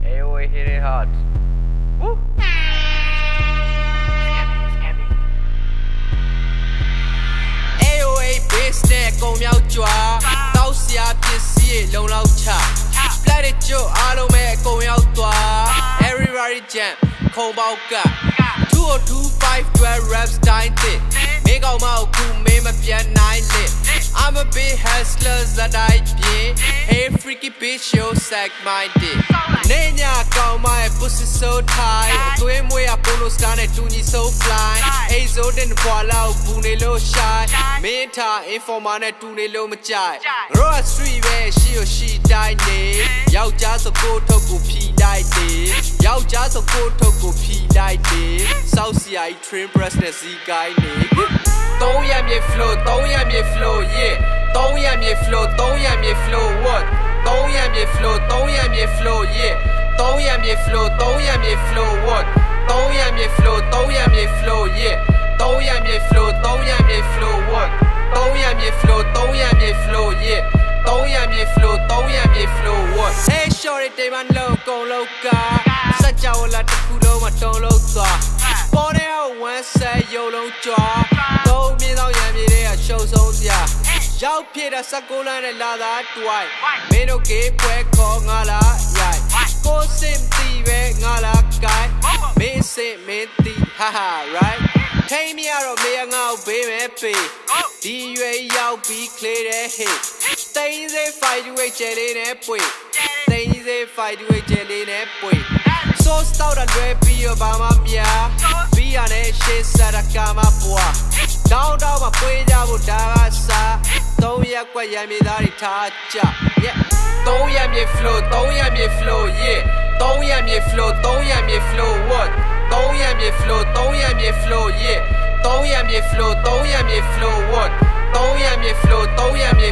AOA hit it hard. Woo! AOA base နဲ့ကုံမြောက်ကြွာတောက်စရာပစ္စည်းလုံလောက်ချ Let it go အားလုံးပဲကုံရောက်သွား Everybody jam ခုံပေါက်က2025 rap style တဲ့မင်းကောင်မအခုမင်းမပြန်နိုင်လေ I'm a big hustler ဇာတိုင်းပြင်း Hey freaky bitch yo sack minded နေညာကောင်မရဲ့ pussy so tight အတွင်းမွေးရပိုလိုစတာနဲ့တူညီ so fly အိမ်စိုးတဲ့ဘွာလောက်ဘူးနေလို့ shy မင်းထား informer နဲ့တူနေလို့မကြိုက် Road street ပဲရှိရရှိတိုင်းနေယောက်ျားစကိုထုတ်ကိုဖြီလိုက်တယ်ယောက်ျားစကိုထုတ်ကိုဖြီလိုက်တယ်စောက်စီယာ train press နဲ့စီကိုင်းနေ3ရက်မြေ flow 3ရက်မြေ flow yeah 3ရက်မြေ flow 3ရက်မြေ flow what 3ရက်မြေ flow 3ရက်မြေ flow yeah 3ရက်မြေ flow 3ရက်မြေ flow what 3ရက်မြေ flow 3ရက်မြေ flow yeah 3ရက်မြေ flow 3ရက်မြေ flow what 3ရက်မြေ flow 3ရက်မြေ flow yeah 3ရက်မြေ flow 3ရက်မြေ flow what Hey shorty တေးမလုံးကုန်လောက်ကစัจ java လာတစ်ခုလုံးမတုံးလို့သွားပေါ်တဲ့ဝမ်းဆက်ရုံလုံးကြွားသုံးမြင်းသောရံမြေတွေကရှုံဆုံးစရာရောက်ဖြစ်တဲ့16လမ်းနဲ့လာသာတွိုက်မင်းတို့ကေးပွဲခေါ်ငါလာရိုက်ကိုစင်တီပဲငါလာကိုင်းမင်းစင်မင်းတီဟာဟာ right ထိမရတော့မေငါ့ကိုဘေးမဲ့ပေးဒီရွေရောက်ပြီး clear တဲ့ hit တင်းစေး fight ဝေးကျဲလေးနဲ့ပွေတင်းစေး fight ဝေးကျဲလေးနဲ့ပွေ so start တဲ့လွယ်ပြီးတော့ဘာမှမရပြီးရတဲ့ရှေ့ဆက်တာကမှပွားတောင်းတော့မပွေးကြဘူးဒါကစား3ရက်ကွက်ရံမြေသားတွေထားကြ3ရက်မြေ flow 3ရက်မြေ flow yeah 3ရက်မြေ flow 3ရက်မြေ flow what 3ရက်မြေ flow 3ရက်မြေ flow yeah 3ရက်မြေ flow 3ရက်မြေ flow what 3ရက်မြေ flow 3ရက်မြေ